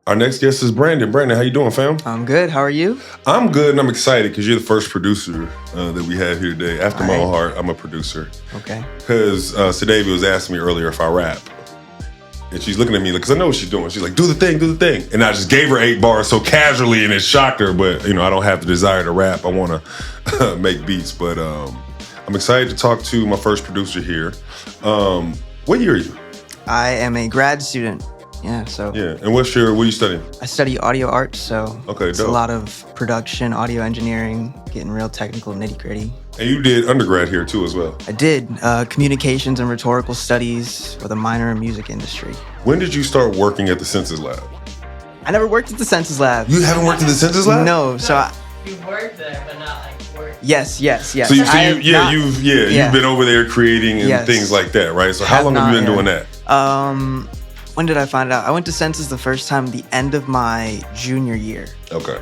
Our next guest is Brandon. Brandon, how you doing, fam? I'm good. How are you? I'm good, and I'm excited because you're the first producer that we have here today. After my own heart, I'm a producer. Okay. Because Sadavia was asking me earlier if I rap. And she's looking at me because I know what she's doing. She's like, do the thing. And I just gave her 8 bars so casually, and it shocked her. But, I don't have the desire to rap. I want to make beats. But I'm excited to talk to my first producer here. What year are you? I am a grad student. Yeah, so. Yeah, and what are you studying? I study audio art, so it's dope. A lot of production, audio engineering, getting real technical, nitty-gritty. And you did undergrad here too as well? I did. Communications and rhetorical studies with a minor in music industry. When did you start working at the Census Lab? I never worked at the Census Lab. You haven't worked at the Census Lab? No, You've worked there, but not like worked. Yes. So you've been over there creating and things like that, right? So how long have you been doing that? When did I find out? I went to Census the first time the end of my junior year. Okay.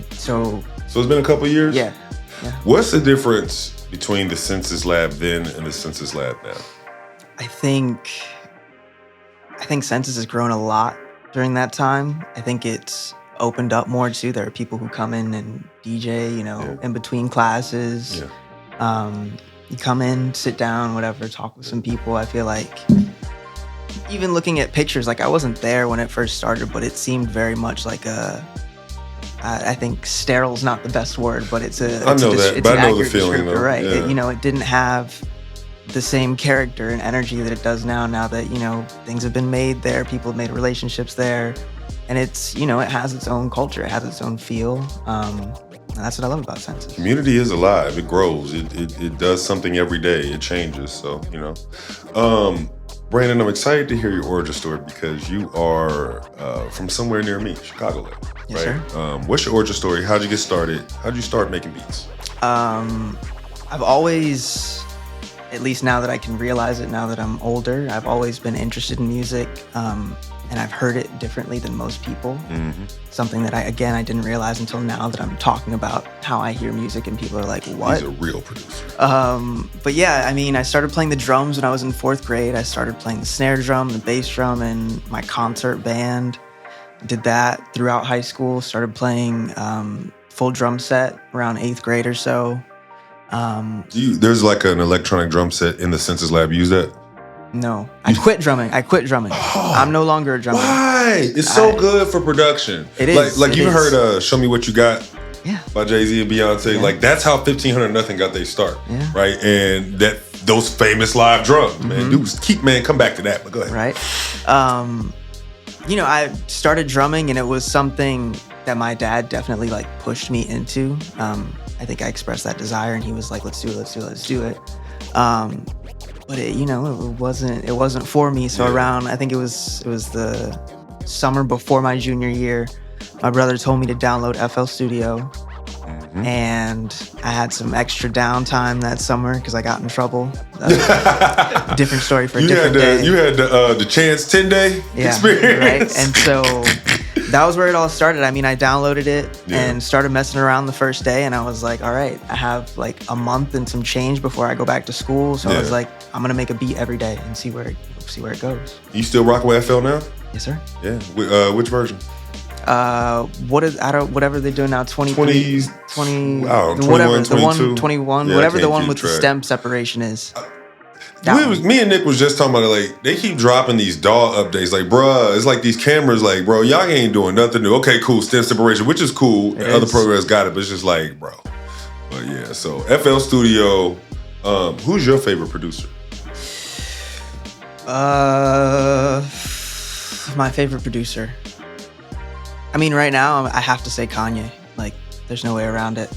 So it's been a couple of years? Yeah. What's the difference between the Census Lab then and the Census Lab now? I think Census has grown a lot during that time. I think it's opened up more too. There are people who come in and DJ, in between classes. Yeah. You come in, sit down, whatever, talk with some people. I feel like even looking at pictures, like I wasn't there when it first started, but it seemed very much like I think sterile's not the best word, but it's an accurate feeling though. Right. Yeah. It didn't have the same character and energy that it does now that, things have been made there, people have made relationships there, and it's, it has its own culture, it has its own feel. And that's what I love about Census. Community is alive, it grows, it does something every day, it changes, so, Brandon, I'm excited to hear your origin story because you are from somewhere near me, Chicagoland, yes, right? Sir. What's your origin story? How'd you get started? How'd you start making beats? I've always, at least now that I can realize it, now that I'm older, I've always been interested in music, and I've heard it differently than most people. Mm-hmm. Something that I didn't realize until now that I'm talking about how I hear music and people are like, what? He's a real producer. But yeah, I started playing the drums when I was in 4th grade. I started playing the snare drum, the bass drum in my concert band. Did that throughout high school. Started playing full drum set around 8th grade or so. There's like an electronic drum set in the Census Lab. You use that? No, I quit drumming. Oh, I'm no longer a drummer. Why? It's so good for production. It is. Like you heard "Show Me What You Got" Yeah. by Jay-Z and Beyonce. Yeah. Like that's how 1500 Nothing got their start. Yeah. Right, and those famous live drums, Mm-hmm. man. Come back to that. But go ahead. Right. I started drumming, and it was something that my dad definitely pushed me into. I think I expressed that desire, and he was like, "Let's do it." But it wasn't for me. So around, I think it was the summer before my junior year, my brother told me to download FL Studio, and I had some extra downtime that summer because I got in trouble. Different story for a different day. You had the Chance 10-day experience, right? And so that was where it all started. I downloaded it and started messing around the first day, and I was like, all right, I have a month and some change before I go back to school. So I was like, I'm gonna make a beat every day and see where it goes. You still rock with FL now? Yes, sir. Yeah. Which version? Whatever they're doing now, 20, 20s, 20, wow, whatever, 21, the one, 22. 21, Yeah, whatever the I one can't with keep the track. stem separation is. Me and Nick was just talking about it. They keep dropping these DAW updates. Bruh, it's like these cameras. Bro, y'all ain't doing nothing new. Okay, cool, stem separation, which is cool. Other programs got it, but it's just bro. But yeah, so FL Studio. Who's your favorite producer? My favorite producer. Right now, I have to say Kanye. There's no way around it.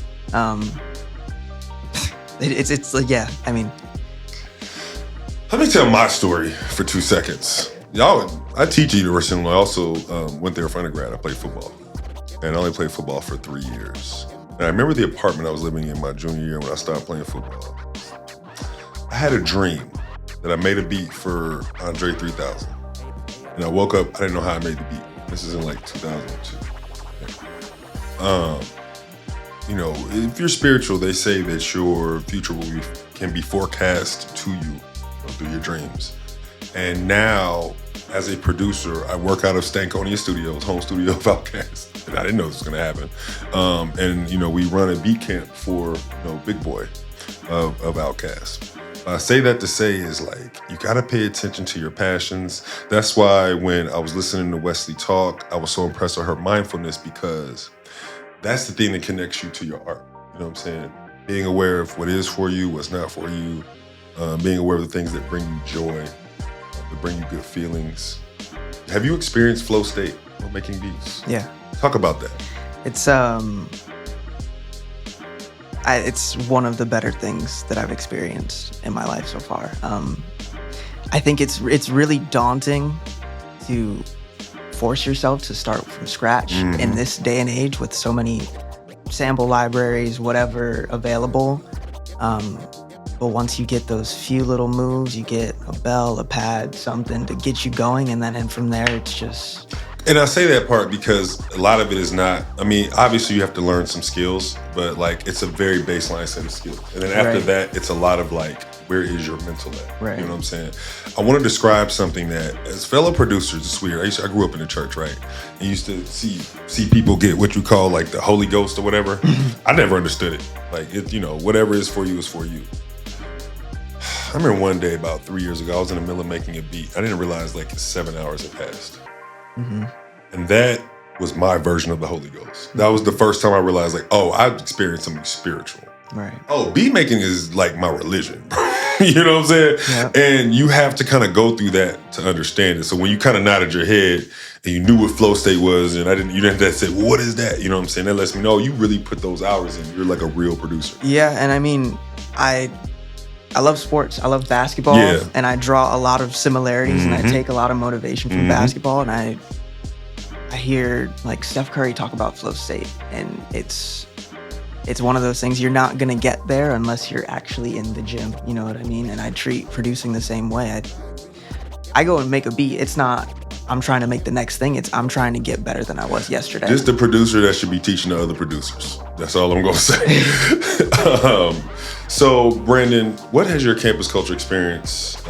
It's Let me tell my story for 2 seconds. I teach at University of Illinois. I also went there for undergrad. I played football. And I only played football for 3 years. And I remember the apartment I was living in my junior year when I started playing football. I had a dream that I made a beat for Andre 3000. And I woke up, I didn't know how I made the beat. This is in 2002. If you're spiritual, they say that your future can be forecast to you through your dreams. And now, as a producer, I work out of Stankonia Studios, home studio of Outkast. And I didn't know this was going to happen. And, we run a beat camp for, Big Boy of Outkast. I say that to say is you got to pay attention to your passions. That's why when I was listening to Wesley talk, I was so impressed with her mindfulness, because that's the thing that connects you to your art. You know what I'm saying? Being aware of what is for you, what's not for you, being aware of the things that bring you joy, that bring you good feelings. Have you experienced flow state while making beats? Yeah. Talk about that. It's one of the better things that I've experienced in my life so far. I think it's really daunting to force yourself to start from scratch in this day and age with so many sample libraries, whatever available. But once you get those few little moves, you get a bell, a pad, something to get you going, and from there it's just... And I say that part because a lot of it is not, obviously you have to learn some skills, but it's a very baseline set of skills. And then after that, it's a lot of where is your mental at? Right. You know what I'm saying? I want to describe something that, as fellow producers, it's weird. I grew up in the church, right? And used to see people get what you call the Holy Ghost or whatever. I never understood it. Whatever is for you is for you. I remember one day about 3 years ago, I was in the middle of making a beat. I didn't realize 7 hours had passed. Mm-hmm. And that was my version of the Holy Ghost. That was the first time I realized, I've experienced something spiritual. Right. Oh, beat making is my religion. You know what I'm saying? Yep. And you have to kind of go through that to understand it. So when you kind of nodded your head and you knew what flow state was, and you didn't have to say, well, what is that? You know what I'm saying? That lets me know you really put those hours in. You're a real producer. Yeah, and I love sports. I love basketball, and I draw a lot of similarities, and I take a lot of motivation from basketball. And I hear Steph Curry talk about flow state, and it's one of those things you're not gonna get there unless you're actually in the gym. You know what I mean? And I treat producing the same way. I go and make a beat. It's not I'm trying to make the next thing. I'm trying to get better than I was yesterday. Just the producer that should be teaching the other producers. That's all I'm gonna say. So, Brandon, what has your campus culture experience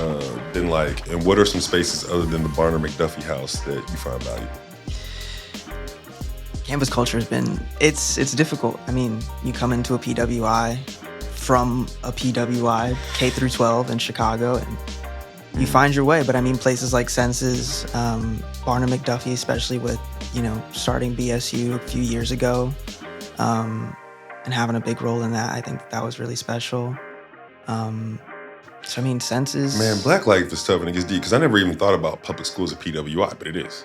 been like, and what are some spaces other than the Barner-McDuffie House that you find valuable? Campus culture has been, it's difficult. You come into a PWI from a PWI, K through 12 in Chicago, and you find your way. But places like Senses, Barner-McDuffie, especially with, starting BSU a few years ago, and having a big role in that, I think that was really special. Senses... Man, Black life is tough and it gets deep, because I never even thought about public schools at PWI, but it is.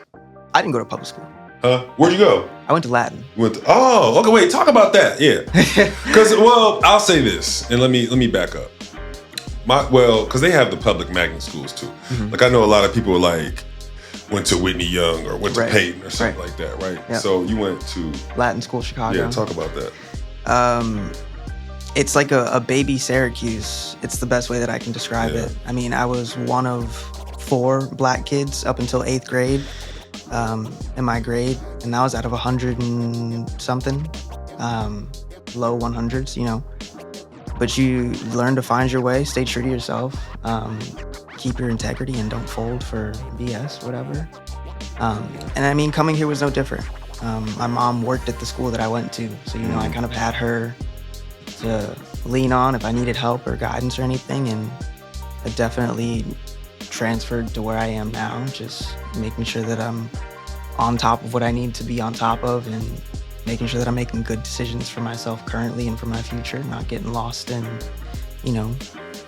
I didn't go to public school. Huh? Where'd you go? I went to Latin. Okay, wait, talk about that, yeah. Because, I'll say this, and let me back up. Because they have the public magnet schools too. Mm-hmm. I know a lot of people went to Whitney Young or went to Peyton or something like that, right? Yep. So you went to... Latin School Chicago. Yeah, talk about that. It's like a baby Syracuse. It's the best way that I can describe it. I was one of 4 Black kids up until 8th grade in my grade, and that was out of 100 and something, low 100s, But you learn to find your way, stay true to yourself, keep your integrity, and don't fold for BS, whatever. And coming here was no different. My mom worked at the school that I went to, so I kind of had her to lean on if I needed help or guidance or anything, and I definitely transferred to where I am now, just making sure that I'm on top of what I need to be on top of, and making sure that I'm making good decisions for myself currently and for my future, not getting lost in, a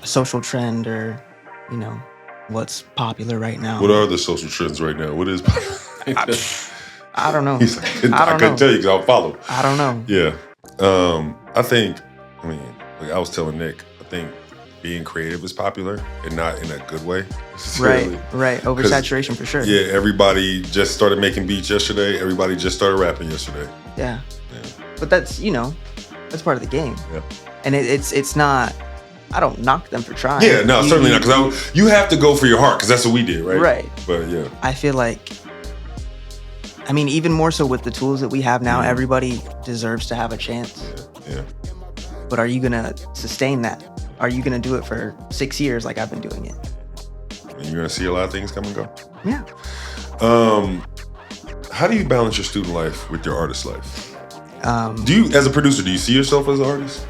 social trend or, what's popular right now. What are the social trends right now? What is popular? I don't know. I couldn't tell you because I'll follow. I don't know. Yeah. I think, I was telling Nick, I think being creative is popular and not in a good way. Right. Oversaturation for sure. Yeah, everybody just started making beats yesterday. Everybody just started rapping yesterday. Yeah. But that's, that's part of the game. Yeah. And it's not, I don't knock them for trying. Yeah, no, certainly not. Because you have to go for your heart, because that's what we did, right? Right. But yeah. I feel like, even more so with the tools that we have now, everybody deserves to have a chance. Yeah. But are you going to sustain that? Are you going to do it for 6 years like I've been doing it? and you're gonna see a lot of things come and go. Yeah. How do you balance your student life with your artist life? Um, As a producer, do you see yourself as an artist?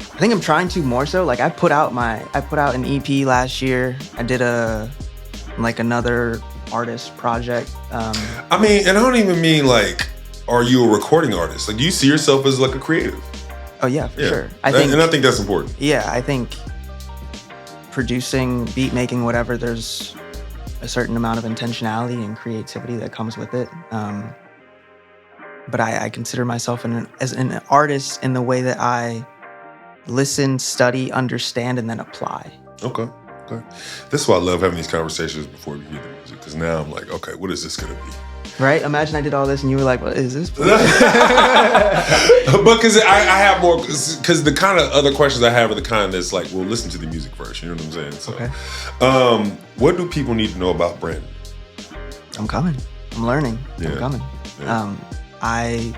I think I'm trying to more so. Like I put out an EP last year. I did another artist project. I mean, and I don't even mean like, are you a recording artist? Like, do you see yourself as like a creative? Oh yeah, for sure. I think that's important. Yeah, I think producing, beat making, whatever, there's a certain amount of intentionality and creativity that comes with it. But I consider myself as an artist in the way that I listen, study, understand, and then apply. Okay. This is why I love having these conversations before we hear the music, because now I'm like, okay, what is this gonna be? Right? Imagine I did all this and you were like, what is this? But because I have more, because the kind of other questions I have are the kind that's like, well, listen to the music first. You know what I'm saying? So, Okay. What do people need to know about Brandon? I'm coming. I'm learning. Yeah. I'm coming. Yeah. I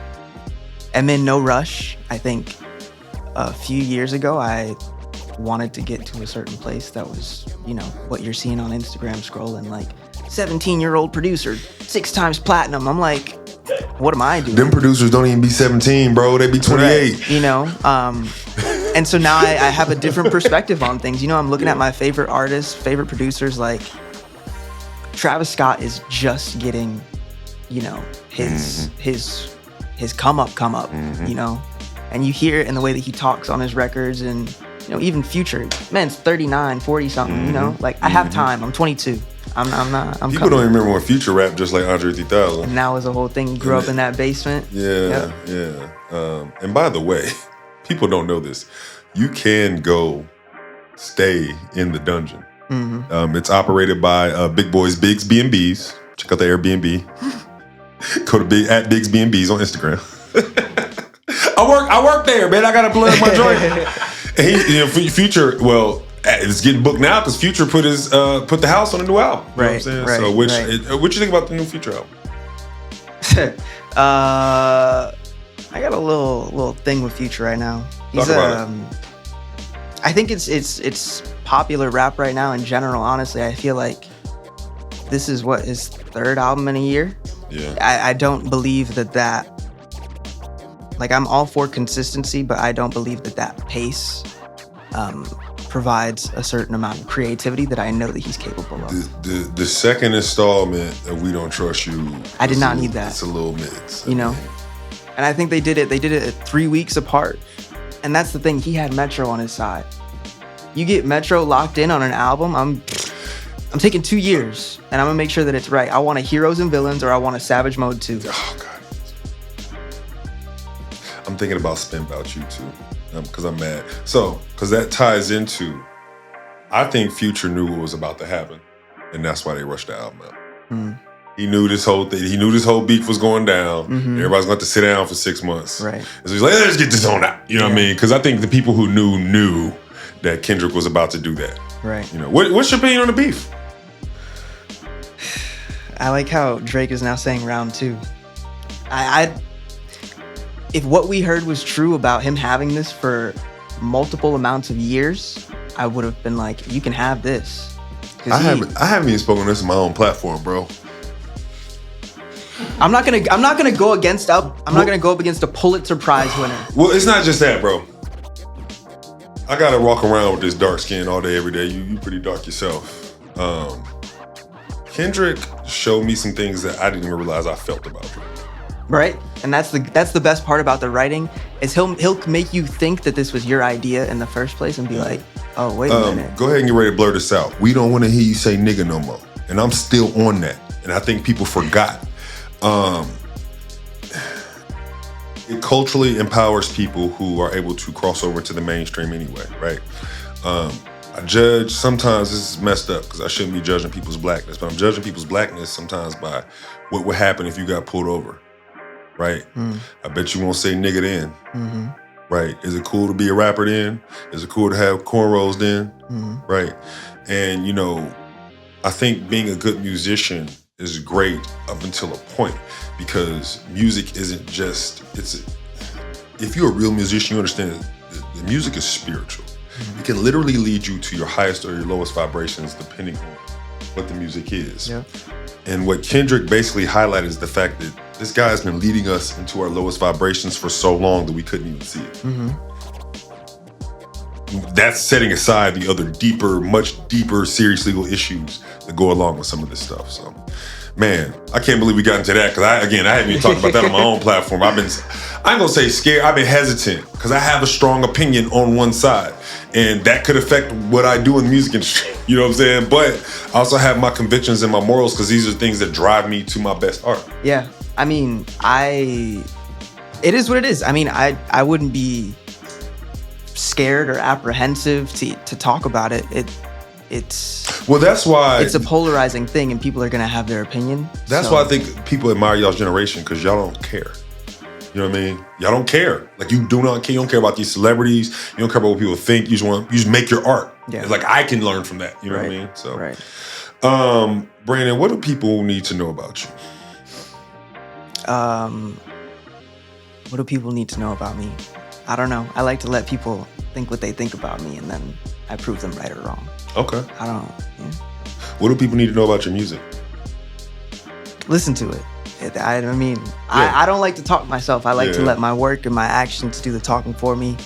am in no rush. I think a few years ago, I wanted to get to a certain place that was, what you're seeing on Instagram scrolling, like 17-year-old producer, 6 times platinum. I'm like, what am I doing? Them producers don't even be 17, bro. They be 28. Right. And so now I have a different perspective on things. I'm looking at my favorite artists, favorite producers, like Travis Scott is just getting, his come up, and you hear it in the way that he talks on his records, and even Future, man's 39, 40 something, like I have time. I'm 22. I'm People coming. don't even remember when Future rapped just like Andre 3000. And now is a whole thing. He grew up in that basement. Yeah. And by the way, people don't know this. You can go stay in the dungeon. It's operated by Big Boys Bigs B&B's. Check out the Airbnb. Go to Bigs B&B's on Instagram. I work there, man. I gotta plug my joint. And Future, well, it's getting booked now because Future put the house on a new album. You know what I'm saying? Right, So what you think about the new Future album? I got a little thing with Future right now. Talk about it. I think it's popular rap right now in general. Honestly, I feel like this is his 3rd album in a year. Yeah. I don't believe that. Like, I'm all for consistency, but I don't believe that pace provides a certain amount of creativity that I know that he's capable of. The second installment of We Don't Trust You. I did not need that. It's a little mix. And I think they did it 3 weeks apart. And that's the thing. He had Metro on his side. You get Metro locked in on an album, I'm taking 2 years, and I'm gonna make sure that it's right. I want a Heroes and Villains, or I want a Savage Mode 2. Oh, God. I'm thinking about Spin About You, too, because I'm mad. So, because that ties into, I think Future knew what was about to happen, and that's why they rushed the album out. He knew this whole thing. He knew this whole beef was going down. Everybody's going to have to sit down for 6 months. Right. And so he's like, let's get this on out. You know what I mean? Because I think the people who knew that Kendrick was about to do that. Right. What's your opinion on the beef? I like how Drake is now saying round 2. If what we heard was true about him having this for multiple amounts of years, I would have been like, you can have this. I haven't even spoken this on my own platform, bro. I'm not gonna go against a Pulitzer Prize winner. Well, it's not just that, bro. I gotta walk around with this dark skin all day, every day. You pretty dark yourself. Kendrick showed me some things that I didn't even realize I felt about Drake. Right? And that's the best part about the writing, is he'll make you think that this was your idea in the first place and be like, oh, wait a minute. Go ahead and get ready to blur this out. We don't want to hear you say nigga no more. And I'm still on that. And I think people forgot. It culturally empowers people who are able to cross over to the mainstream anyway, right? I judge, sometimes this is messed up because I shouldn't be judging people's blackness, but I'm judging people's blackness sometimes by what would happen if you got pulled over, right? I bet you won't say nigga then, right? Is it cool to be a rapper then? Is it cool to have cornrows then, right? And, I think being a good musician is great up until a point, because music isn't just, if you're a real musician, you understand that the music is spiritual. It can literally lead you to your highest or your lowest vibrations depending on what the music is. Yeah. And what Kendrick basically highlighted is the fact that this guy has been leading us into our lowest vibrations for so long that we couldn't even see it. Mm-hmm. That's setting aside the other deeper, much deeper, serious legal issues that go along with some of this stuff. So, man, I can't believe we got into that because I haven't even talked about that on my own platform. I ain't gonna say scared. I've been hesitant because I have a strong opinion on one side, and that could affect what I do in the music industry. You know what I'm saying? But I also have my convictions and my morals because these are things that drive me to my best art. Yeah, I mean, it is what it is. I mean, I wouldn't be scared or apprehensive to talk about it. That's why it's a polarizing thing, and people are gonna have their opinion. That's why I think people admire y'all's generation because y'all don't care. You know what I mean? Y'all don't care. Like you do not care. You don't care about these celebrities. You don't care about what people think. You just make your art. Yeah. It's like I can learn from that. You know what I mean? So, right. Brandon, what do people need to know about you? What do people need to know about me? I don't know. I like to let people think what they think about me, and then I prove them right or wrong. Okay. I don't. Yeah. What do people need to know about your music? Listen to it. I don't like to talk myself. I like to let my work and my actions do the talking for me.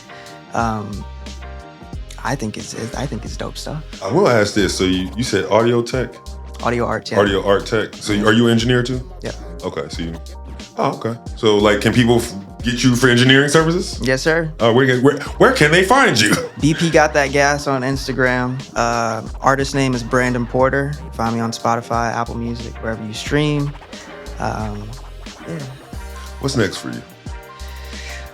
I think it's dope stuff. I will ask this. So you said audio tech? Audio art, yeah. Audio art tech. So are you an engineer too? Yeah. Okay. Okay. So like, can people get you for engineering services? Yes, sir. Where can they find you? BP Got That Gas on Instagram. Artist name is Brandon Porter. You find me on Spotify, Apple Music, wherever you stream. Yeah. What's next for you?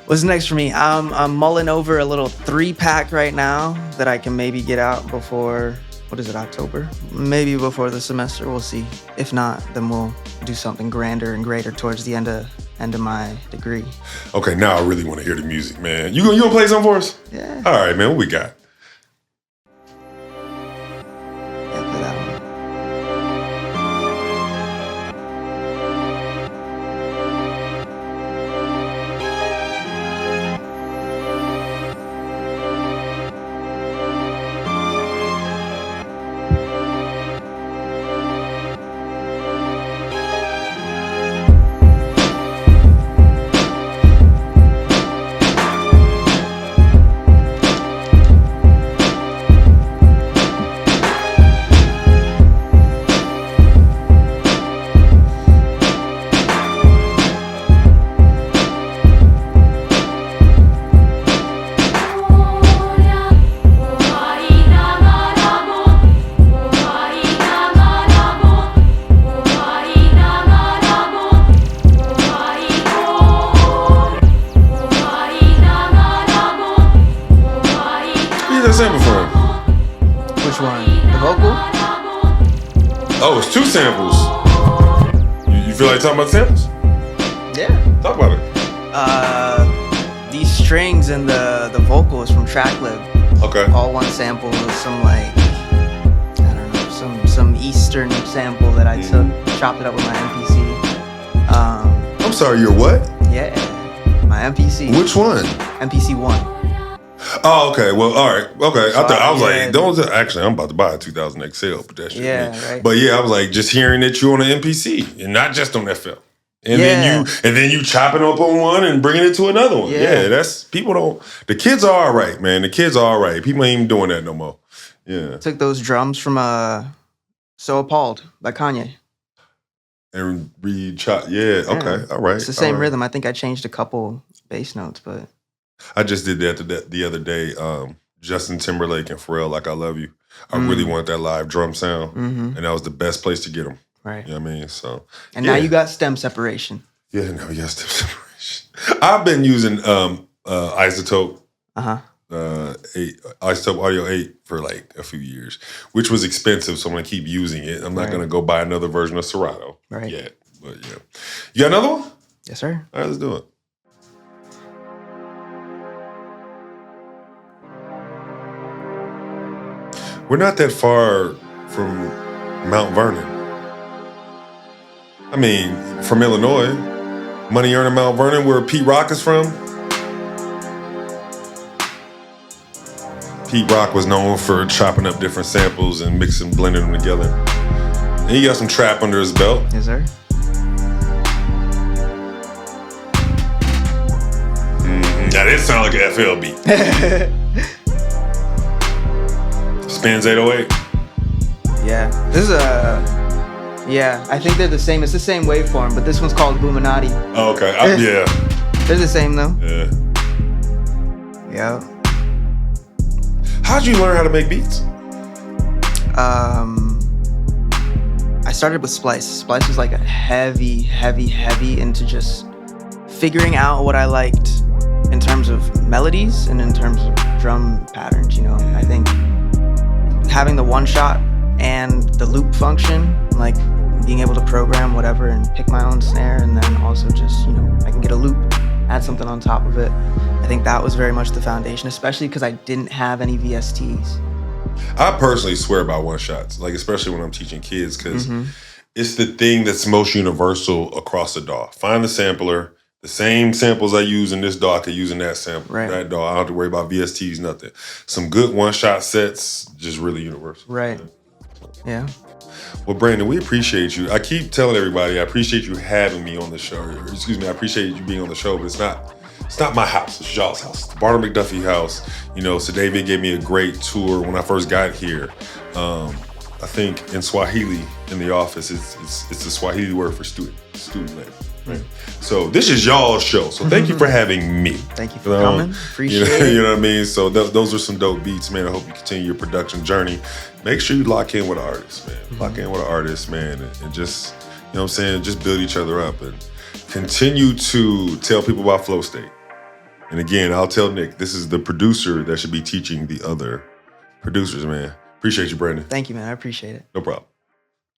What's next for me? I'm mulling over a little 3-pack right now that I can maybe get out before, October? Maybe before the semester, we'll see. If not, then we'll do something grander and greater towards the end of my degree. Okay, now I really want to hear the music, man. You gonna play something for us? Yeah. All right, man, what we got? Yeah, play that one. Which one? The vocal? Oh, it's 2 samples. You feel like talking about samples? Yeah. Talk about it. These strings and the vocal is from Tracklib. Okay. All one sample with some I don't know, some Eastern sample that I took, chopped it up with my MPC. I'm sorry, you're what? Yeah, my MPC. Which one? MPC 1. Oh, okay. Well, all right. Okay. So I was like, actually, I'm about to buy a 2000 XL, but that shit. Yeah, right. But yeah, I was like, just hearing that you on an MPC and not just on FL. And then you chopping up on one and bringing it to another one. Yeah, the kids are all right, man. The kids are all right. People ain't even doing that no more. Yeah. Took those drums from So Appalled by Kanye. And re-chop. Yeah, okay. All right. It's the same rhythm. I think I changed a couple bass notes, but I just did that the other day. Justin Timberlake and Pharrell, Like I Love You. I really want that live drum sound. And that was the best place to get them. Right. You know what I mean? So. And now you got stem separation. Yeah, now we got stem separation. I've been using Isotope. Isotope Audio 8 for like a few years, which was expensive, so I'm gonna keep using it. I'm not gonna go buy another version of Serato yet. But yeah. You got another one? Yes, sir. All right, let's do it. We're not that far from Mount Vernon. I mean, from Illinois. Money earning Mount Vernon, where Pete Rock is from. Pete Rock was known for chopping up different samples and mixing, blending them together. And he got some trap under his belt. Yes, sir. That did sound like an FL beat. Spins 808. Yeah. This is yeah, I think they're the same. It's the same waveform, but this one's called Boominati. Oh, okay. Yeah. They're the same though. Yeah. Yeah. How'd you learn how to make beats? I started with Splice. Splice was like a heavy into just figuring out what I liked in terms of melodies and in terms of drum patterns, you know. I think having the one shot and the loop function, like being able to program whatever and pick my own snare, and then also just, you know, I can get a loop, add something on top of it. I think that was very much the foundation, especially because I didn't have any VSTs. I personally swear by one shots, like especially when I'm teaching kids, because it's the thing that's most universal across the DAW. Find the sampler, the same samples I use in this DAW I could use in that sample, that DAW. I don't have to worry about VSTs, nothing. Some good one-shot sets, just really universal. Right. Yeah. Well, Brandon, we appreciate you. I keep telling everybody I appreciate you having me on the show. Excuse me, I appreciate you being on the show, but it's not my house. It's y'all's house. It's the Barner-McDuffie House. You know, so David gave me a great tour when I first got here. I think in Swahili in the office, it's the Swahili word for student name. Right? So this is y'all's show. So thank you for having me. Thank you for coming. Appreciate it. You know what I mean? So those are some dope beats, man. I hope you continue your production journey. Make sure you lock in with an artist, man. Lock in with an artist, man, and just, you know what I'm saying, just build each other up and continue to tell people about Flow State. And again, I'll tell Nick, this is the producer that should be teaching the other producers, man. Appreciate you, Brandon. Thank you, man. I appreciate it. No problem.